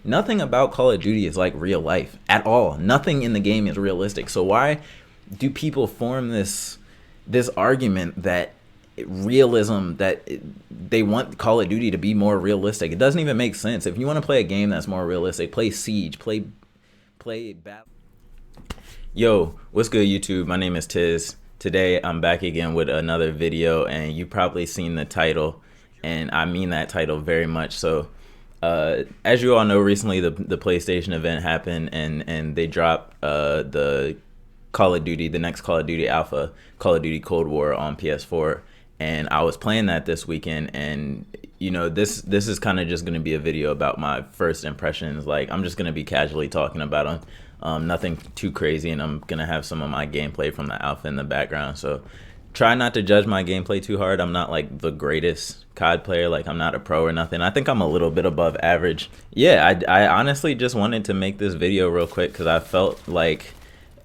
nothing about Call of Duty is like real life at all. Nothing in the game is realistic. So why do people form this argument that realism, that they want Call of Duty to be more realistic? It doesn't even make sense. If you want to play a game that's more realistic, play Siege, play Battle. Yo, what's good, YouTube? My name is Tiz. Today I'm back again with another video, and you've probably seen the title, and I mean that title very much so. As you all know, recently the PlayStation event happened, and they dropped the Call of Duty, the next Call of Duty Alpha, Call of Duty Cold War on PS4, and I was playing that this weekend. And you know, this is kind of just going to be a video about my first impressions. Like, I'm just going to be casually talking about them. Nothing too crazy, and I'm gonna have some of my gameplay from the alpha in the background, so try not to judge my gameplay too hard. I'm not like the greatest COD player, like I'm not a pro or nothing. I think I'm a little bit above average. Yeah, I honestly just wanted to make this video real quick because I felt like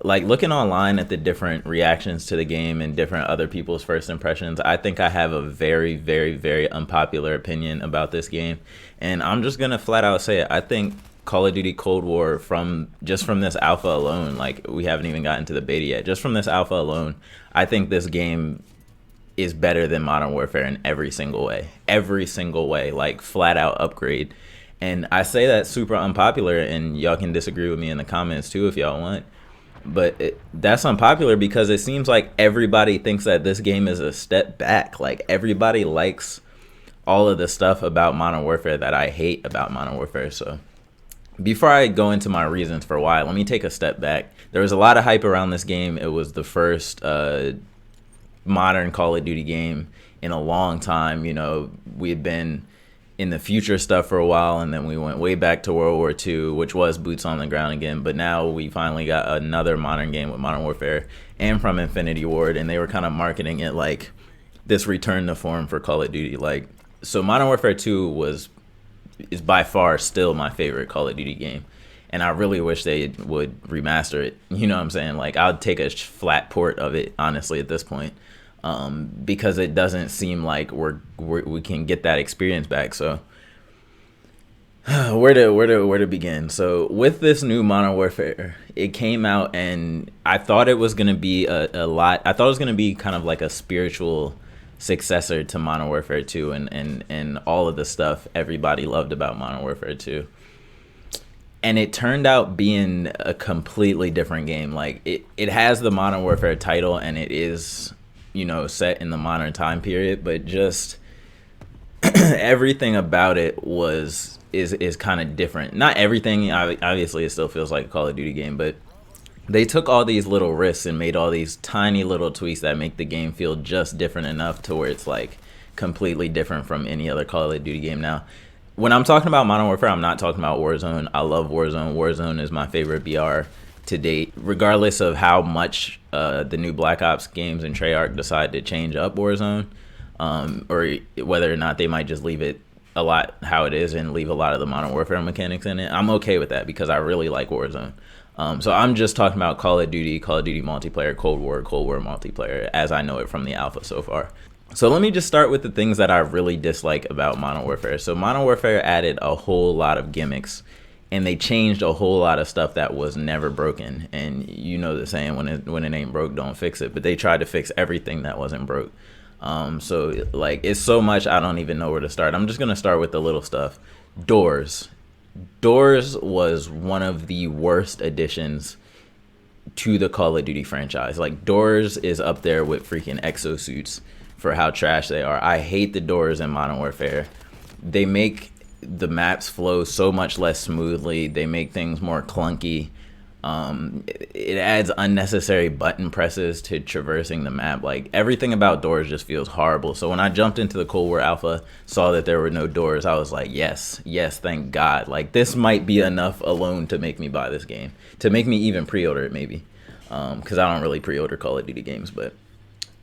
looking online at the different reactions to the game and different other people's first impressions, I think I have a very, very, very unpopular opinion about this game, and I'm just gonna flat out say it. I think Call of Duty Cold War, from this alpha alone, like we haven't even gotten to the beta yet, just from this alpha alone, I think this game is better than Modern Warfare in every single way, like flat out upgrade. And I say that super unpopular, and y'all can disagree with me in the comments too if y'all want, but that's unpopular because it seems like everybody thinks that this game is a step back. Like, everybody likes all of the stuff about Modern Warfare that I hate about Modern Warfare. So before I go into my reasons for why, let me take a step back. There was a lot of hype around this game. It was the first modern Call of Duty game in a long time. You know, we had been in the future stuff for a while, and then we went way back to World War II, which was boots on the ground again. But now we finally got another modern game with Modern Warfare and from Infinity Ward, and they were kind of marketing it like this return to form for Call of Duty. Like, so Modern Warfare 2 is by far still my favorite Call of Duty game, and I really wish they would remaster it. You know what I'm saying? Like, I'd take a flat port of it, honestly, at this point, because it doesn't seem like we can get that experience back. So where to begin? So with this new Modern Warfare, it came out, and I thought it was gonna be a lot. I thought it was gonna be kind of like a spiritual successor to Modern Warfare 2 and all of the stuff everybody loved about Modern Warfare 2. And it turned out being a completely different game. Like, it has the Modern Warfare title, and it is, you know, set in the modern time period, but just everything about it is kind of different. Not everything, obviously it still feels like a Call of Duty game, but they took all these little risks and made all these tiny little tweaks that make the game feel just different enough to where it's like completely different from any other Call of Duty game. Now, when I'm talking about Modern Warfare, I'm not talking about Warzone. I love Warzone. Warzone is my favorite BR to date, regardless of how much the new Black Ops games and Treyarch decide to change up Warzone, or whether or not they might just leave it a lot how it is and leave a lot of the Modern Warfare mechanics in it. I'm okay with that because I really like Warzone. So I'm just talking about Call of Duty multiplayer, Cold War multiplayer, as I know it from the alpha so far. So let me just start with the things that I really dislike about Modern Warfare. So Modern Warfare added a whole lot of gimmicks, and they changed a whole lot of stuff that was never broken. And you know the saying, when it ain't broke, don't fix it. But they tried to fix everything that wasn't broke. So like, it's so much I don't even know where to start. I'm just gonna start with the little stuff. Doors was one of the worst additions to the Call of Duty franchise. Like, Doors is up there with freaking exosuits for how trash they are. I hate the doors in Modern Warfare. They make the maps flow so much less smoothly. They make things more clunky. It adds unnecessary button presses to traversing the map. Like, everything about doors just feels horrible. So when I jumped into the Cold War Alpha, saw that there were no doors, I was like, yes, thank God. Like, this might be enough alone to make me buy this game, to make me even pre-order it maybe, because I don't really pre-order Call of Duty games. But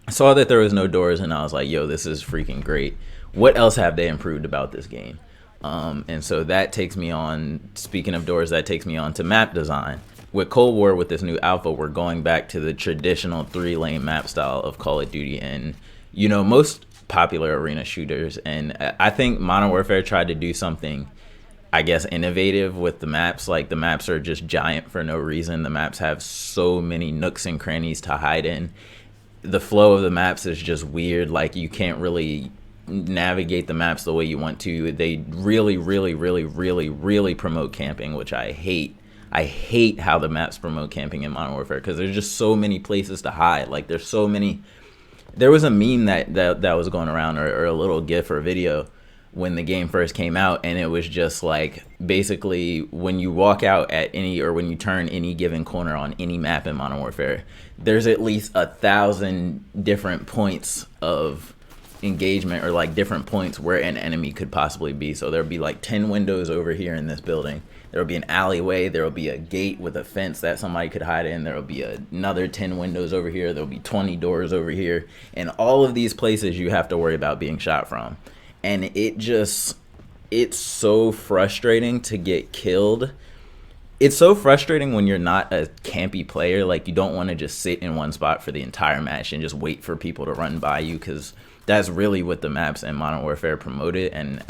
I saw that there was no doors, and I was like, yo, this is freaking great. What else have they improved about this game? And so that takes me on, speaking of doors, that takes me on to map design. With Cold War, with this new alpha, we're going back to the traditional 3-lane map style of Call of Duty and, you know, most popular arena shooters. And I think Modern Warfare tried to do something I guess, innovative with the maps. Like, the maps are just giant for no reason. The maps have so many nooks and crannies to hide in. The flow of the maps is just weird. Like, you can't really navigate the maps the way you want to. They really, really, really, really, really promote camping, which I hate. I hate how the maps promote camping in Modern Warfare, because there's just so many places to hide. Like, there's so many. There was a meme that was going around, or a little GIF or video, when the game first came out, and it was just like, basically, when you walk out at any, or when you turn any given corner on any map in Modern Warfare, there's at least 1,000 different points of engagement, or like different points where an enemy could possibly be. So there'll be like 10 windows over here in this building. There'll be an alleyway. There'll be a gate with a fence that somebody could hide in. There'll be another 10 windows over here. There'll be 20 doors over here. And all of these places you have to worry about being shot from. And it's so frustrating to get killed. It's so frustrating when you're not a campy player. Like, you don't want to just sit in one spot for the entire match and just wait for people to run by you, because that's really what the maps in Modern Warfare promoted, and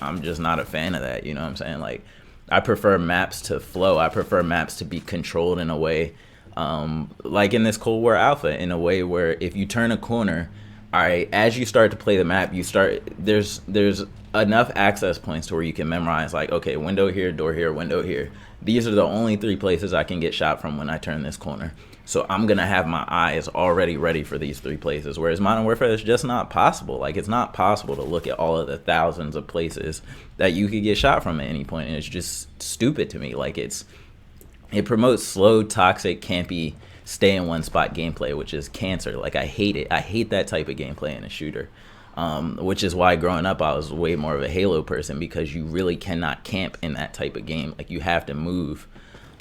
I'm just not a fan of that. You know what I'm saying? Like, I prefer maps to flow. I prefer maps to be controlled in a way, like in this Cold War Alpha, in a way where if you turn a corner, all right, as you start to play the map, there's enough access points to where you can memorize, like, okay, window here, door here, window here. These are the only 3 places I can get shot from when I turn this corner. So I'm going to have my eyes already ready for these 3 places. Whereas Modern Warfare is just not possible. Like, it's not possible to look at all of the thousands of places that you could get shot from at any point. And it's just stupid to me. Like, it promotes slow, toxic, campy, stay in one spot gameplay, which is cancer. Like, I hate it. I hate that type of gameplay in a shooter. Which is why growing up I was way more of a Halo person, because you really cannot camp in that type of game. Like, you have to move.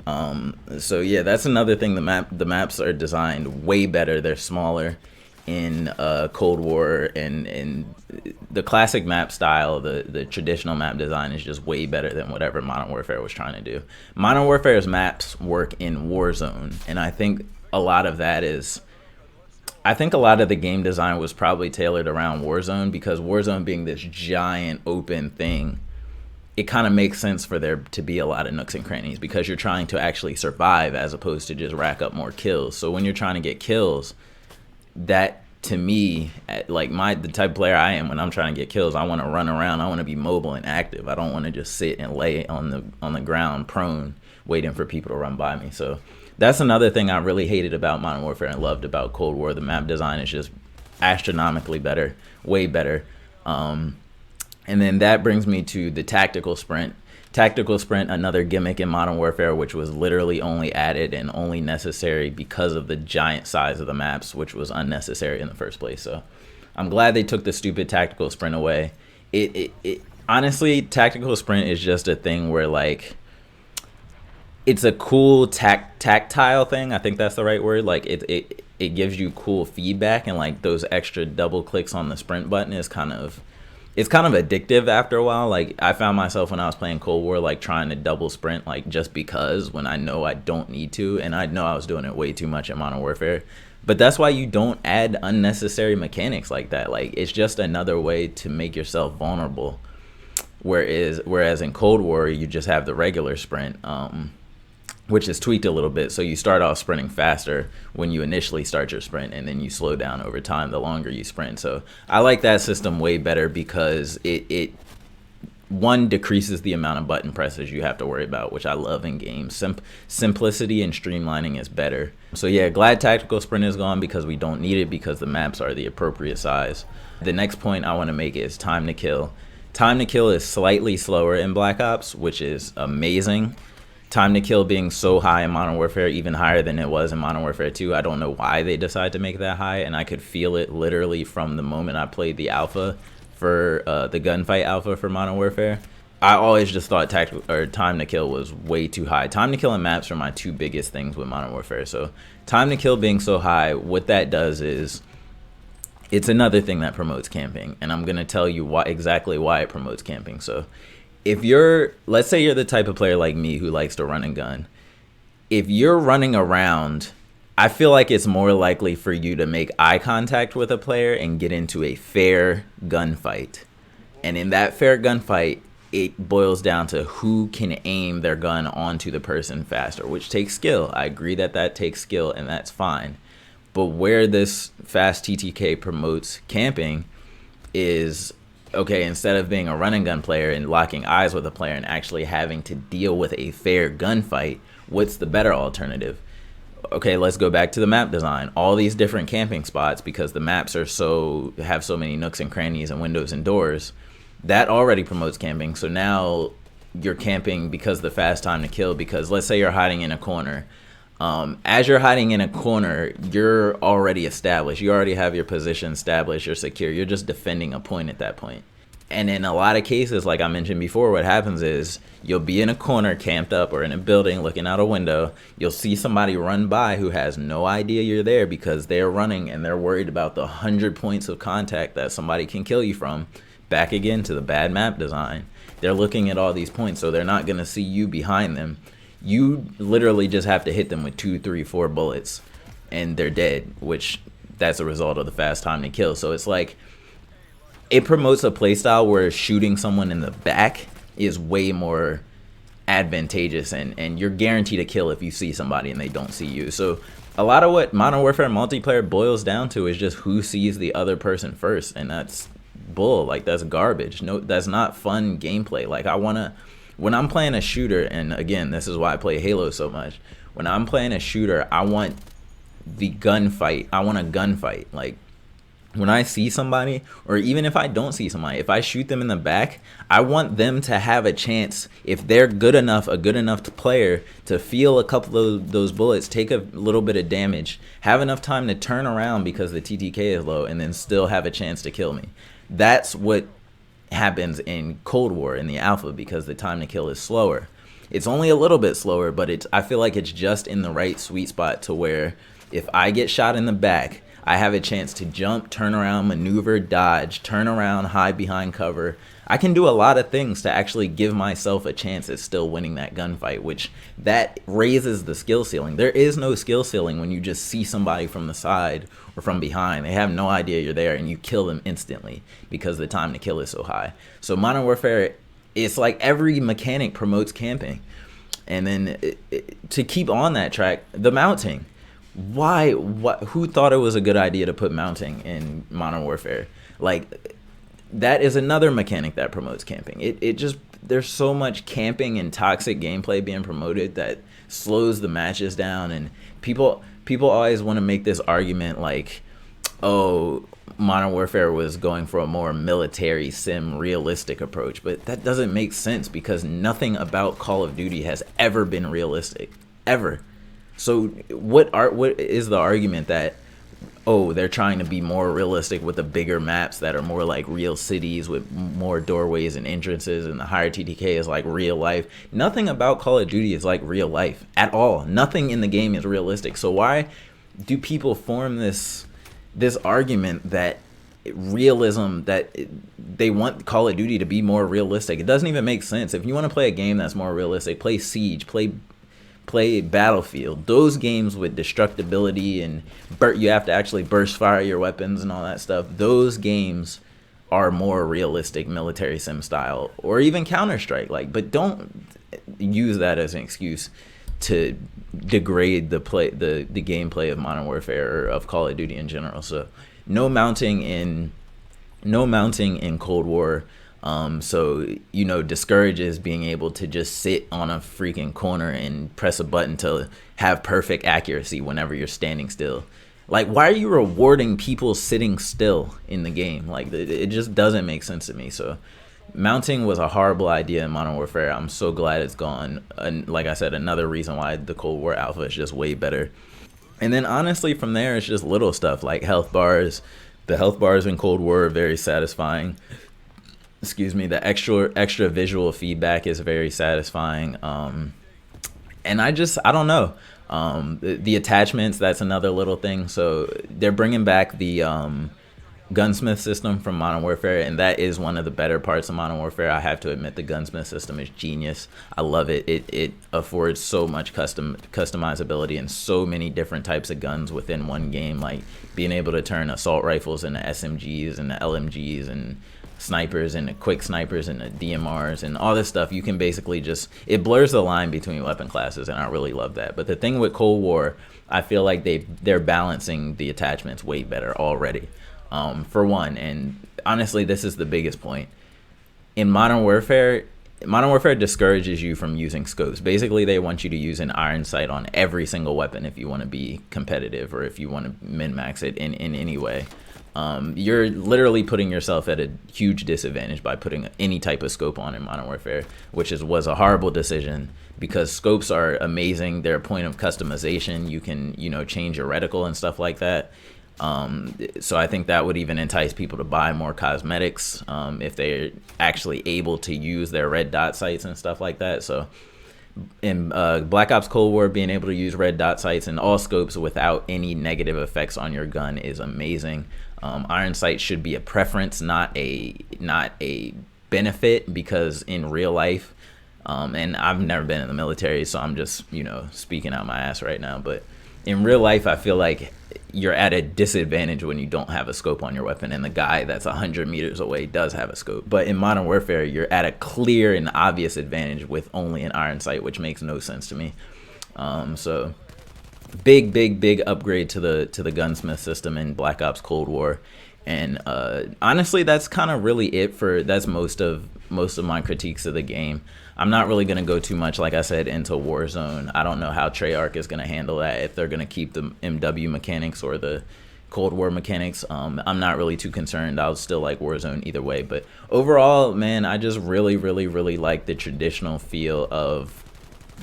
So yeah, that's another thing. The maps are designed way better. They're smaller in Cold War, and the classic map style, the traditional map design is just way better than whatever Modern Warfare was trying to do. Modern Warfare's maps work in Warzone, and I think a lot of the game design was probably tailored around Warzone, because Warzone being this giant open thing, it kind of makes sense for there to be a lot of nooks and crannies, because you're trying to actually survive as opposed to just rack up more kills. So when you're trying to get kills, that, to me, like the type of player I am, when I'm trying to get kills, I want to run around. I want to be mobile and active. I don't want to just sit and lay on the ground prone waiting for people to run by me. So that's another thing I really hated about Modern Warfare and loved about Cold War. The map design is just astronomically better, way better. And then that brings me to the tactical sprint. Tactical sprint, another gimmick in Modern Warfare, which was literally only added and only necessary because of the giant size of the maps, which was unnecessary in the first place. So I'm glad they took the stupid tactical sprint away. It honestly, tactical sprint is just a thing where, like, it's a cool tactile thing. I think that's the right word. Like, it gives you cool feedback, and like those extra double clicks on the sprint button is kind of addictive after a while. Like, I found myself when I was playing Cold War, like, trying to double sprint, like, just because, when I know I don't need to, and I know I was doing it way too much in Modern Warfare. But that's why you don't add unnecessary mechanics like that. Like, it's just another way to make yourself vulnerable. Whereas in Cold War, you just have the regular sprint, which is tweaked a little bit. So you start off sprinting faster when you initially start your sprint, and then you slow down over time the longer you sprint. So I like that system way better, because it one, decreases the amount of button presses you have to worry about, which I love in games. Simplicity and streamlining is better. So yeah, glad tactical sprint is gone, because we don't need it, because the maps are the appropriate size. The next point I want to make is time to kill. Time to kill is slightly slower in Black Ops, which is amazing. Time to kill being so high in Modern Warfare, even higher than it was in Modern Warfare 2. I don't know why they decided to make it that high, and I could feel it literally from the moment I played the alpha for the gunfight alpha for Modern Warfare. I always just thought time to kill was way too high. Time to kill and maps are my 2 biggest things with Modern Warfare. So time to kill being so high, what that does is, it's another thing that promotes camping, and I'm going to tell you exactly why it promotes camping. So let's say you're the type of player like me who likes to run and gun. If you're running around, I feel like it's more likely for you to make eye contact with a player and get into a fair gunfight. And in that fair gunfight, it boils down to who can aim their gun onto the person faster, which takes skill. I agree that that takes skill, and that's fine. But where this fast TTK promotes camping is, okay, instead of being a run and gun player and locking eyes with a player and actually having to deal with a fair gunfight, what's the better alternative? Okay, let's go back to the map design. All these different camping spots, because the maps are have so many nooks and crannies and windows and doors, that already promotes camping. So now you're camping because the fast time to kill, because let's say you're hiding in a corner. As you're hiding in a corner, you're already established. You already have your position established. You're secure. You're just defending a point at that point. And in a lot of cases, like I mentioned before, what happens is you'll be in a corner camped up or in a building looking out a window. You'll see somebody run by who has no idea you're there because they're running and they're worried about the 100 points of contact that somebody can kill you from. Back again to the bad map design. They're looking at all these points, so they're not going to see you behind them. You literally just have to hit them with 2, 3, 4 bullets and they're dead, which that's a result of the fast time to kill. So it's like, it promotes a playstyle where shooting someone in the back is way more advantageous, and you're guaranteed a kill if you see somebody and they don't see you. So a lot of what Modern Warfare multiplayer boils down to is just who sees the other person first, and that's bull. Like, that's garbage. No, that's not fun gameplay. Like, when I'm playing a shooter, and again, this is why I play Halo so much, when I'm playing a shooter, I want the gunfight. I want a gunfight. Like, when I see somebody, or even if I don't see somebody, if I shoot them in the back, I want them to have a chance, if they're a good enough player, to feel a couple of those bullets, take a little bit of damage, have enough time to turn around because the TTK is low, and then still have a chance to kill me. That's what happens in Cold War in the alpha, because the time to kill is slower. It's only a little bit slower, but I feel like it's just in the right sweet spot to where if I get shot in the back, I have a chance to jump, turn around, maneuver, dodge, turn around, hide behind cover. I can do a lot of things to actually give myself a chance at still winning that gunfight, which that raises the skill ceiling. There is no skill ceiling when you just see somebody from the side or from behind. They have no idea you're there and you kill them instantly because the time to kill is so high. So Modern Warfare, it's like every mechanic promotes camping. And then to keep on that track, the mounting. Who thought it was a good idea to put mounting in Modern Warfare? Like, that is another mechanic that promotes camping. It just, there's so much camping and toxic gameplay being promoted that slows the matches down, and people always want to make this argument like, oh, Modern Warfare was going for a more military sim realistic approach, but that doesn't make sense because nothing about Call of Duty has ever been realistic, ever. So what is the argument that, oh, they're trying to be more realistic with the bigger maps that are more like real cities with more doorways and entrances, and the higher TTK is like real life? Nothing about Call of Duty is like real life at all. Nothing in the game is realistic. So why do people form this argument that realism, that they want Call of Duty to be more realistic? It doesn't even make sense. If you want to play a game that's more realistic, play Siege, play Battlefield. Those games with destructibility and you have to actually burst fire your weapons and all that stuff. Those games are more realistic military sim style, or even Counter-Strike. Like, but don't use that as an excuse to degrade the gameplay of Modern Warfare or of Call of Duty in general. So no mounting in Cold War. So, discourages being able to just sit on a freaking corner and press a button to have perfect accuracy whenever you're standing still. Like, why are you rewarding people sitting still in the game? Like, it just doesn't make sense to me. So mounting was a horrible idea in Modern Warfare. I'm so glad it's gone. And like I said, another reason why the Cold War alpha is just way better. And then honestly, from there, it's just little stuff like health bars. The health bars in Cold War are very satisfying. The extra visual feedback is very satisfying. And I don't know. The attachments, that's another little thing. So they're bringing back the Gunsmith system from Modern Warfare, and that is one of the better parts of Modern Warfare. I have to admit, the Gunsmith system is genius. I love it. It affords so much customizability and so many different types of guns within one game, like being able to turn assault rifles into SMGs and LMGs and snipers and the quick snipers and the DMRs and all this stuff, you can basically just, it blurs the line between weapon classes, and I really love that. But the thing with Cold War, I feel like they're balancing the attachments way better already, for one. And honestly, this is the biggest point. In Modern Warfare discourages you from using scopes. Basically, they want you to use an iron sight on every single weapon if you want to be competitive, or if you want to min-max it in any way. You're literally putting yourself at a huge disadvantage by putting any type of scope on in Modern Warfare, which was a horrible decision, because scopes are amazing. They're a point of customization. You can, change your reticle and stuff like that. So I think that would even entice people to buy more cosmetics, if they're actually able to use their red dot sights and stuff like that. So in Black Ops Cold War, being able to use red dot sights and all scopes without any negative effects on your gun is amazing. Iron sight should be a preference, not a benefit, because in real life, and I've never been in the military, so I'm just, speaking out my ass right now, but in real life, I feel like you're at a disadvantage when you don't have a scope on your weapon, and the guy that's 100 meters away does have a scope. But in Modern Warfare, you're at a clear and obvious advantage with only an iron sight, which makes no sense to me. So big upgrade to the Gunsmith system in Black Ops Cold War. And honestly, that's kind of really it that's most of my critiques of the game. I'm not really going to go too much, like I said, into Warzone. I don't know how Treyarch is going to handle that, if they're going to keep the MW mechanics or the Cold War mechanics. I'm not really too concerned. I'll still like Warzone either way. But overall, man, I just really like the traditional feel of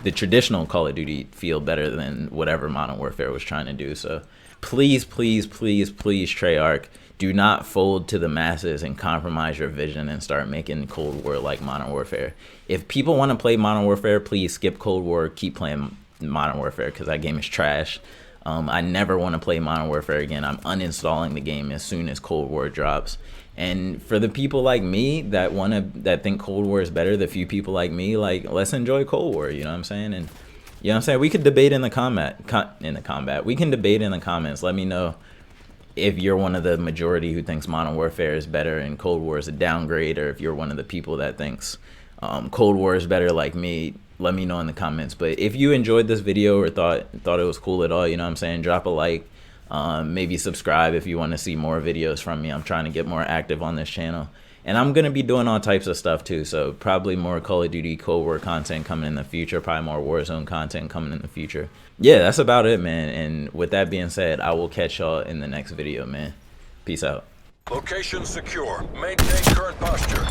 the traditional Call of Duty feel better than whatever Modern Warfare was trying to do. So please, Treyarch, do not fold to the masses and compromise your vision and start making Cold War like Modern Warfare. If people want to play Modern Warfare, please skip Cold War, keep playing Modern Warfare, because that game is trash. I never want to play Modern Warfare again. I'm uninstalling the game as soon as Cold War drops. And for the people like me that think Cold War is better, the few people like me, let's enjoy Cold War, you know what I'm saying? And we could debate in the combat. We can debate in the comments. Let me know if you're one of the majority who thinks Modern Warfare is better and Cold War is a downgrade, or if you're one of the people that thinks Cold War is better like me. Let me know in the comments. But if you enjoyed this video or thought it was cool at all, you know what I'm saying, drop a like. Maybe subscribe if you want to see more videos from me. I'm trying to get more active on this channel, and I'm going to be doing all types of stuff too. So probably more Call of Duty Cold War content coming in the future, probably more Warzone content coming in the future. Yeah, that's about it, man. And with that being said, I will catch y'all in the next video, man. Peace out. Location secure. Maintain current posture.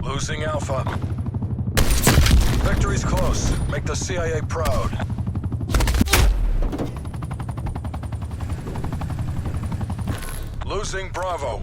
Losing Alpha. Victory's close. Make the CIA proud. Losing Bravo.